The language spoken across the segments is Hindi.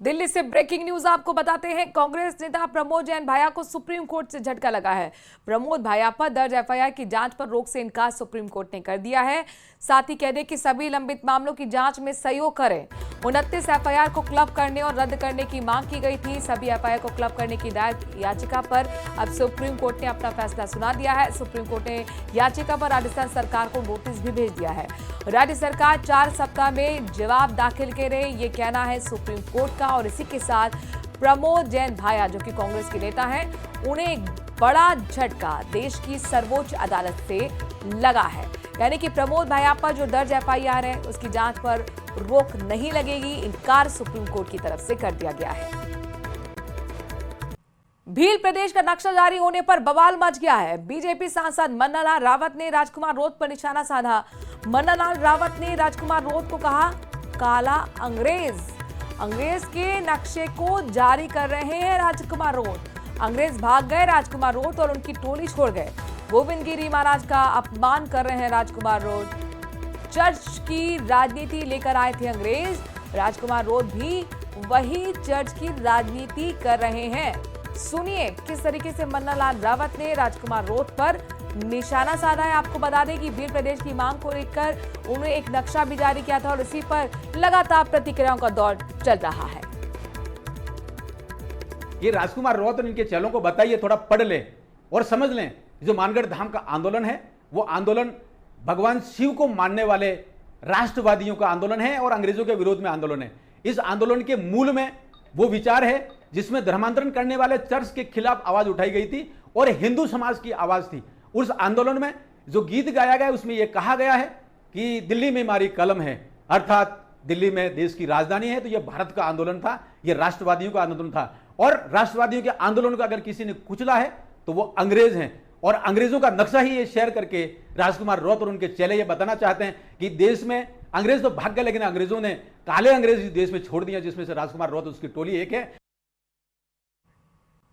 दिल्ली से ब्रेकिंग न्यूज आपको बताते हैं। कांग्रेस नेता प्रमोद जैन भाया को सुप्रीम कोर्ट से झटका लगा है। प्रमोद भाया पर दर्ज एफआईआर की जांच पर रोक से इनकार सुप्रीम कोर्ट ने कर दिया है। साथ ही कह दे कि सभी लंबित मामलों की जांच में सहयोग करें। 29 एफआईआर को क्लब करने और रद्द करने की मांग की गई थी। सभी एफआईआर को क्लब करने की दायर याचिका पर अब सुप्रीम कोर्ट ने अपना फैसला सुना दिया है। सुप्रीम कोर्ट ने याचिका पर राजस्थान सरकार को नोटिस भी भेज दिया है। राज्य सरकार 4 सप्ताह में जवाब दाखिल करे, ये कहना है सुप्रीम कोर्ट का। और इसी के साथ प्रमोद जैन भाया, जो कि कांग्रेस के नेता हैं, उन्हें एक बड़ा झटका देश की सर्वोच्च अदालत से लगा है। यानी कि प्रमोद भाया पर जो दर्ज एफआईआर है उसकी जांच पर रोक नहीं लगेगी, इनकार सुप्रीम कोर्ट की तरफ से कर दिया गया है। भील प्रदेश का नक्शा जारी होने पर बवाल मच गया है। बीजेपी सांसद मन्ना लाल रावत ने राजकुमार रोत पर निशाना साधा। मन्ना लाल रावत ने राजकुमार रोत को कहा, काला अंग्रेज के नक्शे को जारी कर रहे हैं राजकुमार रोत। अंग्रेज भाग गए, राजकुमार रोत और उनकी टोली छोड़ गए। गोविंद गिरी महाराज का अपमान कर रहे हैं राजकुमार रोत। चर्च की राजनीति लेकर आए थे अंग्रेज, राजकुमार रोत भी वही चर्च की राजनीति कर रहे हैं। सुनिए किस तरीके से मन्ना लाल रावत ने राजकुमार रोत पर निशाना साधा है। आपको बता दें कि भील प्रदेश की मांग को लेकर उन्होंने एक नक्शा भी जारी किया था और इसी पर लगातार प्रतिक्रियाओं का दौर चल रहा है। ये राजकुमार रोत और इनके चेलों को बताइए, थोड़ा पढ़ लें और समझ लें। जो मानगढ़ धाम का आंदोलन है वो आंदोलन भगवान शिव को मानने वाले राष्ट्रवादियों का आंदोलन है और अंग्रेजों के विरोध में आंदोलन है। इस आंदोलन के मूल में वो विचार है जिसमें धर्मांतरण करने वाले चर्च के खिलाफ आवाज उठाई गई थी और हिंदू समाज की आवाज थी। उस आंदोलन में जो गीत गाया गया उसमें यह कहा गया है कि दिल्ली में हमारी कलम है, अर्थात दिल्ली में देश की राजधानी है। तो यह भारत का आंदोलन था, यह राष्ट्रवादियों का आंदोलन था। और राष्ट्रवादियों के आंदोलन को अगर किसी ने कुचला है तो वो अंग्रेज हैं। और अंग्रेजों का नक्शा ही ये शेयर करके राजकुमार रोत और उनके चेले ये बताना चाहते हैं कि देश में अंग्रेज तो भाग गए, लेकिन अंग्रेजों ने काले अंग्रेज इस देश में छोड़ दिया, जिसमें से राजकुमार रोत उसकी टोली एक है।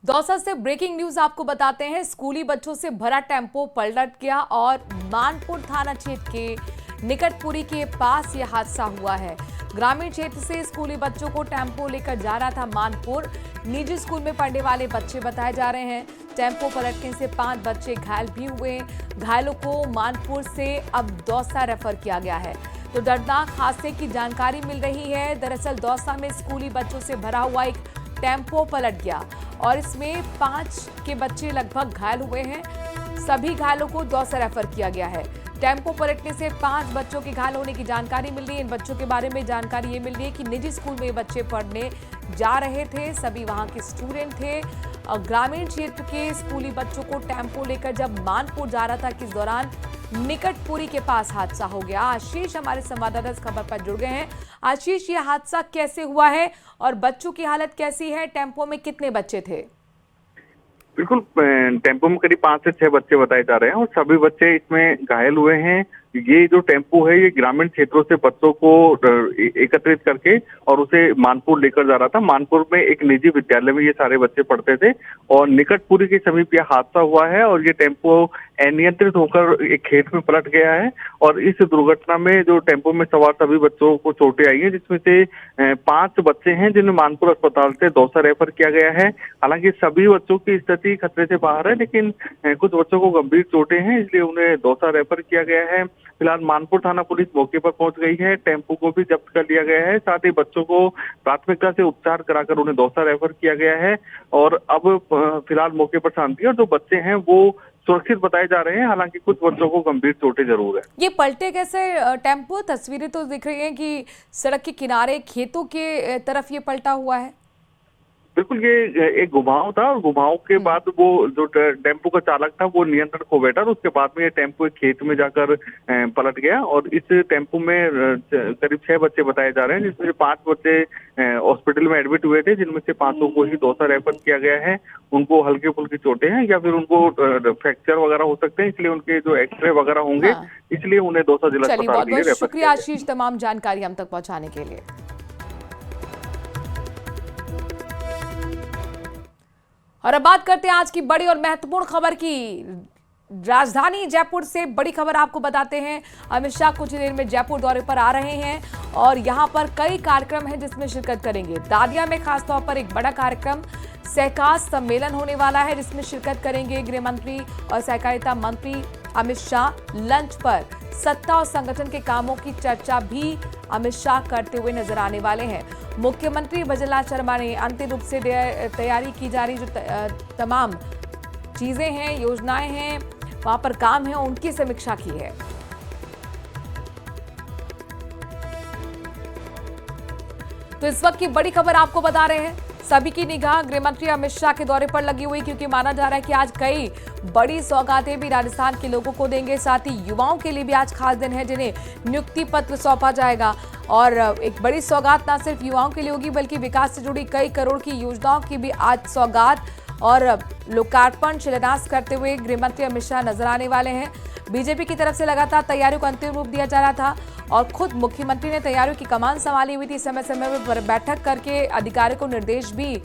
दौसा से ब्रेकिंग न्यूज आपको बताते हैं। स्कूली बच्चों से भरा टेम्पो पलट गया और मानपुर थाना क्षेत्र के निकटपुरी के पास यह हादसा हुआ है। ग्रामीण क्षेत्र से स्कूली बच्चों को टेम्पो लेकर जा रहा था मानपुर। निजी स्कूल में पढ़ने वाले बच्चे बताए जा रहे हैं। टेम्पो पलटने से 5 बच्चे घायल भी हुए। घायलों को मानपुर से अब दौसा रेफर किया गया है। तो दर्दनाक हादसे की जानकारी मिल रही है। दरअसल दौसा में स्कूली बच्चों से भरा हुआ एक टेम्पो पलट गया और इसमें 5 के बच्चे लगभग घायल हुए हैं। सभी घायलों को दौसा रेफर किया गया है। टेम्पो पलटने से 5 बच्चों के घायल होने की जानकारी मिल रही है। इन बच्चों के बारे में जानकारी ये मिल रही है कि निजी स्कूल में ये बच्चे पढ़ने जा रहे थे, सभी वहां के स्टूडेंट थे। ग्रामीण क्षेत्र के स्कूली बच्चों को टेम्पो लेकर जब मानपुर जा रहा था, किस दौरान निकटपुरी के पास हादसा हो गया। आशीष हमारे संवाददाता इस खबर पर जुड़ गए हैं। आशीष, ये हादसा कैसे हुआ है और बच्चों की हालत कैसी है? टेम्पो में कितने बच्चे थे? बिल्कुल, टेम्पो में करीब 5 से 6 बच्चे बताए जा रहे हैं और सभी बच्चे इसमें घायल हुए हैं। ये जो टेम्पो है ये ग्रामीण क्षेत्रों से बच्चों को एकत्रित करके और उसे मानपुर लेकर जा रहा था। मानपुर में एक निजी विद्यालय में ये सारे बच्चे पढ़ते थे और निकटपुरी के समीप यह हादसा हुआ है और ये टेम्पो अनियंत्रित होकर एक खेत में पलट गया है। और इस दुर्घटना में जो टेम्पो में सवार सभी बच्चों को चोटें आई हैं, जिसमें से 5 बच्चे हैं जिन्हें मानपुर अस्पताल से दौसा रेफर किया गया है। हालांकि सभी बच्चों की स्थिति खतरे से बाहर है, लेकिन कुछ बच्चों को गंभीर चोटें हैं, इसलिए उन्हें दौसा रेफर किया गया है। फिलहाल मानपुर थाना पुलिस मौके पर पहुंच गई है। टेम्पो को भी जब्त कर लिया गया है। साथ ही बच्चों को प्राथमिकता से उपचार कराकर उन्हें दौसा रेफर किया गया है और अब फिलहाल मौके पर शांति है और जो बच्चे हैं वो सुरक्षित बताए जा रहे हैं। हालांकि कुछ बच्चों को गंभीर चोटें जरूर है। ये पलटे कैसे टेम्पो? तस्वीरें तो दिख रही हैं कि सड़क के किनारे खेतों के तरफ ये पलटा हुआ है। बिल्कुल, ये एक घुमाव था और घुमाव के बाद वो जो टेम्पो का चालक था वो नियंत्रण खो बैठा और उसके बाद में ये टेम्पो एक खेत में जाकर पलट गया। और इस टेम्पो में करीब 6 बच्चे बताए जा रहे हैं, जिसमें 5 बच्चे हॉस्पिटल में एडमिट हुए थे, जिनमें से 5 को ही दौसा रेफर किया गया है। उनको हल्के फुल्की चोटें हैं या फिर उनको फ्रैक्चर वगैरह हो सकते हैं, इसलिए उनके जो एक्सरे वगैरह होंगे, इसलिए उन्हें दौसा जिला अस्पताल के लिए रेफर। शुक्रिया आशीष तमाम जानकारी हम तक पहुंचाने के लिए। और अब बात करते हैं आज की बड़ी और महत्वपूर्ण खबर की। राजधानी जयपुर से बड़ी खबर आपको बताते हैं। अमित शाह कुछ ही देर में जयपुर दौरे पर आ रहे हैं और यहां पर कई कार्यक्रम हैं जिसमें शिरकत करेंगे। दादिया में खासतौर पर एक बड़ा कार्यक्रम सहकार सम्मेलन होने वाला है जिसमें शिरकत करेंगे गृह मंत्री और सहकारिता मंत्री अमित शाह। लंच पर सत्ता और संगठन के कामों की चर्चा भी अमित शाह करते हुए नजर आने वाले हैं। मुख्यमंत्री भजनलाल शर्मा ने अंतिम रूप से तैयारी की जा रही जो तमाम चीजें हैं, योजनाएं हैं, वहां पर काम है, उनकी समीक्षा की है। तो इस वक्त की बड़ी खबर आपको बता रहे हैं। सभी की निगाह गृह मंत्री अमित शाह के दौरे पर लगी हुई, क्योंकि माना जा रहा है कि आज कई बड़ी सौगातें भी राजस्थान के लोगों को देंगे। साथ ही युवाओं के लिए भी आज खास दिन है जिन्हें नियुक्ति पत्र सौंपा जाएगा। और एक बड़ी सौगात न सिर्फ युवाओं के लिए होगी बल्कि विकास से जुड़ी कई करोड़ की योजनाओं की भी आज सौगात और लोकार्पण शिलान्यास करते हुए गृह मंत्री अमित शाह नजर आने वाले हैं। बीजेपी की तरफ से लगातार तैयारियों को अंतिम रूप दिया जा रहा था और खुद मुख्यमंत्री ने तैयारियों की कमान संभाली हुई थी। समय समय पर बैठक करके अधिकारियों को निर्देश भी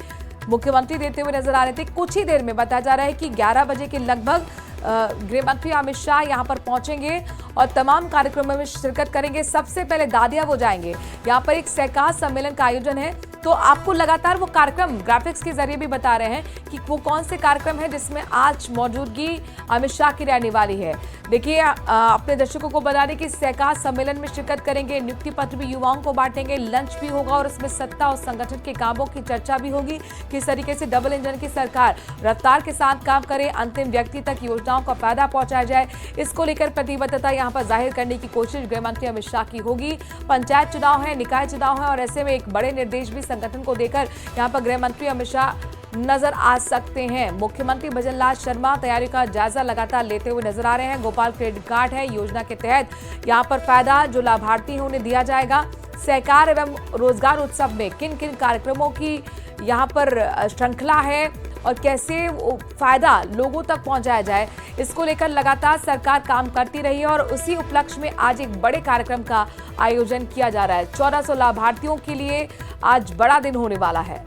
मुख्यमंत्री देते हुए नजर आ रहे थे। कुछ ही देर में बताया जा रहा है कि 11 बजे के लगभग गृह मंत्री अमित शाह यहां पर पहुंचेंगे और तमाम कार्यक्रमों में शिरकत करेंगे। सबसे पहले दादिया वो जाएंगे। यहां पर एक सहकार सम्मेलन का आयोजन है, तो आपको लगातार वो कार्यक्रम ग्राफिक्स के जरिए भी बता रहे हैं कि वो कौन से कार्यक्रम है जिसमें आज मौजूदगी अमित शाह की रहने वाली है। देखिए, अपने दर्शकों को बता दें कि सहकार सम्मेलन में शिरकत करेंगे, नियुक्ति पत्र भी युवाओं को बांटेंगे, लंच भी होगा और इसमें सत्ता और संगठन के कामों की चर्चा भी होगी। किस तरीके से डबल इंजन की सरकार रफ्तार के साथ काम करे, अंतिम व्यक्ति तक योजनाओं का फायदा पहुंचाया जाए, इसको लेकर प्रतिबद्धता यहां पर जाहिर करने की कोशिश गृह मंत्री अमित शाह की होगी। पंचायत चुनाव है, निकाय चुनाव है और ऐसे में एक बड़े निर्देश भी संगठन को देकर यहां पर गृह मंत्री अमित शाह नजर आ सकते हैं। मुख्यमंत्री भजनलाल शर्मा तैयारी का जायजा लगातार लेते हुए नजर आ रहे हैं। गोपाल क्रेडिट कार्ड है, योजना के तहत यहां पर फायदा जो लाभार्थी हैं उन्हें दिया जाएगा। सहकार एवं रोजगार उत्सव में किन किन कार्यक्रमों की यहां पर श्रृंखला है और कैसे फायदा लोगों तक पहुंचाया जाए, इसको लेकर लगातार सरकार काम करती रही है और उसी उपलक्ष्य में आज एक बड़े कार्यक्रम का आयोजन किया जा रहा है। 1400 लाभार्थियों के लिए आज बड़ा दिन होने वाला है।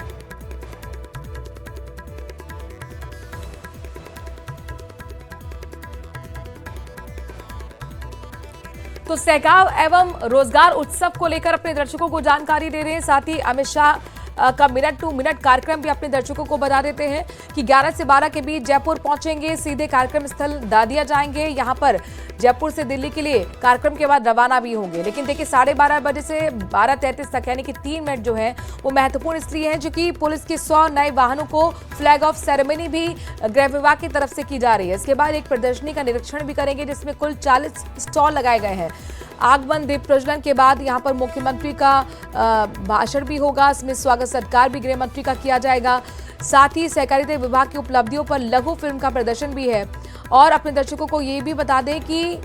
तो सहकार एवं रोजगार उत्सव को लेकर अपने दर्शकों को जानकारी दे रहे हैं। साथ ही अमित शाह का मिनट टू मिनट कार्यक्रम भी अपने दर्शकों को बता देते हैं कि 11 से 12 के बीच जयपुर पहुंचेंगे, सीधे कार्यक्रम स्थल दादिया जाएंगे। यहां पर जयपुर से दिल्ली के लिए कार्यक्रम के बाद रवाना भी होंगे। लेकिन देखिए 12:30 बजे से 12:33 तक यानी कि 3 मिनट जो है वो महत्वपूर्ण इसलिए है क्योंकि पुलिस के 100 नए वाहनों को फ्लैग ऑफ सेरेमनी भी गृह विभाग की तरफ से की जा रही है। इसके बाद एक प्रदर्शनी का निरीक्षण भी करेंगे जिसमें कुल 40 स्टॉल लगाए गए हैं। आगमन दीप प्रज्वलन के बाद यहां पर मुख्यमंत्री का भाषण भी होगा, इसमें स्वागत सत्कार भी गृह मंत्री का किया जाएगा। साथ ही सहकारिता विभाग की उपलब्धियों पर लघु फिल्म का प्रदर्शन भी है। और अपने दर्शकों को ये भी बता दें कि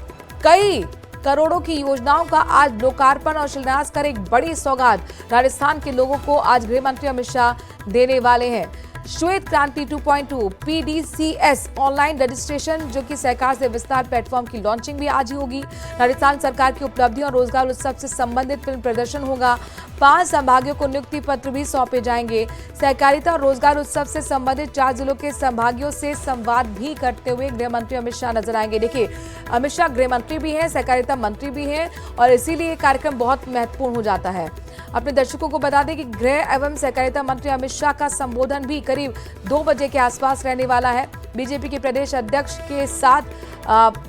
कई करोड़ों की योजनाओं का आज लोकार्पण और शिलान्यास कर एक बड़ी सौगात राजस्थान के लोगों को आज गृह मंत्री अमित शाह देने वाले हैं। श्वेत क्रांति 2.2 PDCS ऑनलाइन रजिस्ट्रेशन जो कि सहकार से विस्तार प्लेटफॉर्म की लॉन्चिंग भी आज ही होगी। राजस्थान सरकार की उपलब्धियों और रोजगार उत्सव से संबंधित फिल्म प्रदर्शन होगा। 5 संभागियों को नियुक्ति पत्र भी सौंपे जाएंगे। सहकारिता और रोजगार उत्सव से संबंधित 4 जिलों के संभागियों से संवाद भी करते हुए गृह मंत्री अमित शाह नजर आएंगे। देखिए, अमित शाह गृह मंत्री भी हैं, सहकारिता मंत्री भी हैं और इसीलिए ये कार्यक्रम बहुत महत्वपूर्ण हो जाता है। अपने दर्शकों को बता दें कि गृह एवं सहकारिता मंत्री अमित शाह का संबोधन भी करीब 2 बजे के आसपास रहने वाला है। बीजेपी के प्रदेश अध्यक्ष के साथ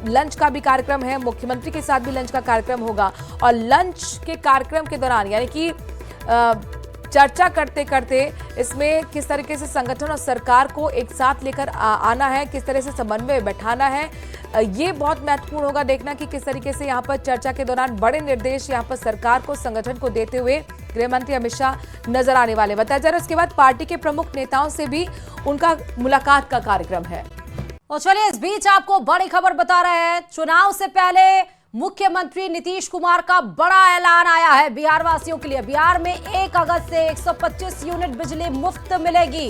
लंच का भी कार्यक्रम है, मुख्यमंत्री के साथ भी लंच का कार्यक्रम होगा और लंच के कार्यक्रम के दौरान यानी कि चर्चा करते करते इसमें किस तरीके से संगठन और सरकार को एक साथ लेकर आना है, किस तरह से समन्वय बैठाना है, ये बहुत महत्वपूर्ण होगा देखना कि किस तरीके से यहाँ पर चर्चा के दौरान बड़े निर्देश यहाँ पर सरकार को संगठन को देते हुए गृह मंत्री अमित शाह नजर आने वाले। बताया जा रहा है उसके बाद पार्टी के प्रमुख नेताओं से भी उनका मुलाकात का कार्यक्रम है। और चलिए इस बीच आपको बड़ी खबर बता रहे हैं। चुनाव से पहले मुख्यमंत्री नीतीश कुमार का बड़ा ऐलान आया है बिहार वासियों के लिए। बिहार में 1 अगस्त से 125 यूनिट बिजली मुफ्त मिलेगी।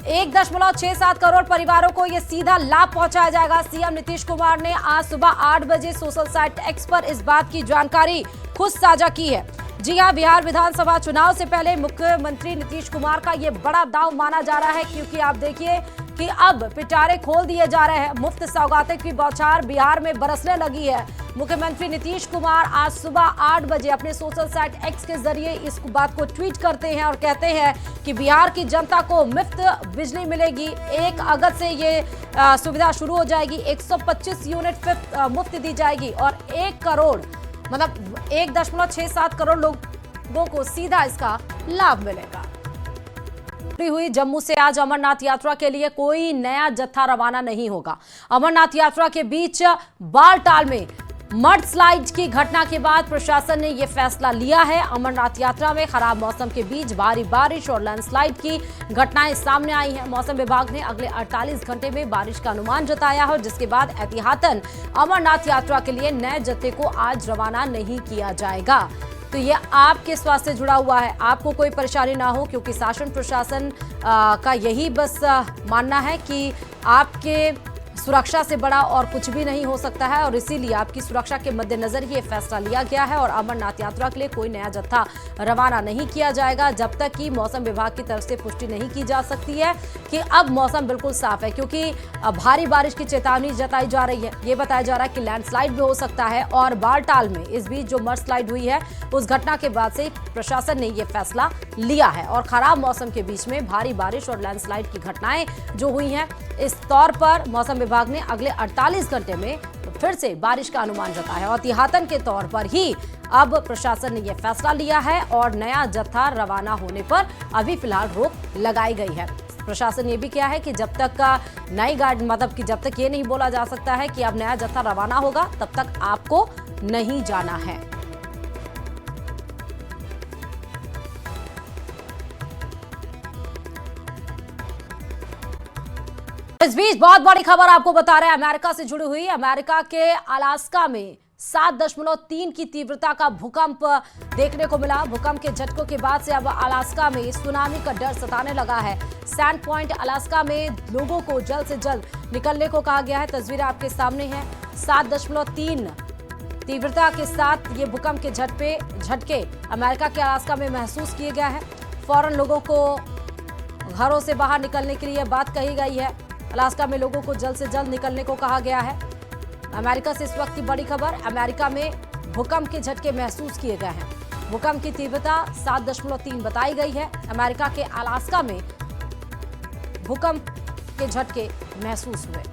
1.67 करोड़ परिवारों को यह सीधा लाभ पहुंचाया जाएगा। सीएम नीतीश कुमार ने आज सुबह 8 बजे सोशल साइट एक्स पर इस बात की जानकारी खुद साझा की है। जी हां, बिहार विधानसभा चुनाव से पहले मुख्यमंत्री नीतीश कुमार का यह बड़ा दाव माना जा रहा है क्योंकि आप देखिए कि अब पिटारे खोल दिए जा रहे हैं। मुफ्त सौगातें की बौछार बिहार में बरसने लगी है। मुख्यमंत्री नीतीश कुमार आज सुबह 8 बजे अपने सोशल साइट एक्स के जरिए इस बात को ट्वीट करते हैं और कहते हैं कि बिहार की जनता को मुफ्त बिजली मिलेगी। 1 अगस्त से ये सुविधा शुरू हो जाएगी। 125 यूनिट मुफ्त दी जाएगी और 1 करोड़ मतलब 1.67 करोड़ लोगों को सीधा इसका लाभ मिलेगा। हुई जम्मू से आज अमरनाथ यात्रा के लिए कोई नया जत्था रवाना नहीं होगा। अमरनाथ यात्रा के बीच बालटाल में मड स्लाइड की घटना के बाद प्रशासन ने यह फैसला लिया है। अमरनाथ यात्रा में खराब मौसम के बीच भारी बारिश और लैंडस्लाइड की घटनाएं सामने आई हैं। मौसम विभाग ने अगले 48 घंटे में बारिश का अनुमान जताया है, जिसके बाद एहतियातन अमरनाथ यात्रा के लिए नए जत्थे को आज रवाना नहीं किया जाएगा। तो ये आपके स्वास्थ्य से जुड़ा हुआ है, आपको कोई परेशानी ना हो, क्योंकि शासन प्रशासन का यही बस मानना है कि आपके सुरक्षा से बड़ा और कुछ भी नहीं हो सकता है और इसीलिए आपकी सुरक्षा के मद्देनजर ही ये फैसला लिया गया है और अमरनाथ यात्रा के लिए कोई नया जत्था रवाना नहीं किया जाएगा जब तक कि मौसम विभाग की तरफ से पुष्टि नहीं की जा सकती है कि अब मौसम बिल्कुल साफ है, क्योंकि भारी बारिश की चेतावनी जताई जा रही है। ये बताया जा रहा है कि लैंडस्लाइड भी हो सकता है और बालटाल में इस बीच जो मड स्लाइड हुई है उस घटना के बाद से प्रशासन ने यह फैसला लिया है और खराब मौसम के बीच में भारी बारिश और लैंडस्लाइड की घटनाएं जो हुई हैं, इस तौर पर मौसम विभाग ने अगले 48 घंटे में फिर से बारिश का अनुमान जताया है और एहतियातन के तौर पर ही अब प्रशासन ने यह फैसला लिया है और नया जत्था रवाना होने पर अभी फिलहाल रोक लगाई गई है। प्रशासन ने भी किया है कि जब तक का नई गाड़ी मतलब कि जब तक ये नहीं बोला जा सकता है कि अब नया जत्था रवाना होगा तब तक आपको नहीं जाना है। इस बीच बहुत बड़ी खबर आपको बता रहे हैं अमेरिका से जुड़ी हुई। अमेरिका के अलास्का में 7.3 की तीव्रता का भूकंप देखने को मिला। भूकंप के झटकों के बाद से अब अलास्का में सुनामी का डर सताने लगा है। सैंड पॉइंट अलास्का में लोगों को जल्द से जल्द निकलने को कहा गया है। तस्वीरें आपके सामने हैं। 7.3 तीव्रता के साथ ये भूकंप के झटके अमेरिका के अलास्का में महसूस किए गए हैं। फौरन लोगों को घरों से बाहर निकलने के लिए बात कही गई है। अलास्का में लोगों को जल्द से जल्द निकलने को कहा गया है। अमेरिका से इस वक्त की बड़ी खबर, अमेरिका में भूकंप के झटके महसूस किए गए हैं। भूकंप की तीव्रता 7.3 बताई गई है। अमेरिका के अलास्का में भूकंप के झटके महसूस हुए।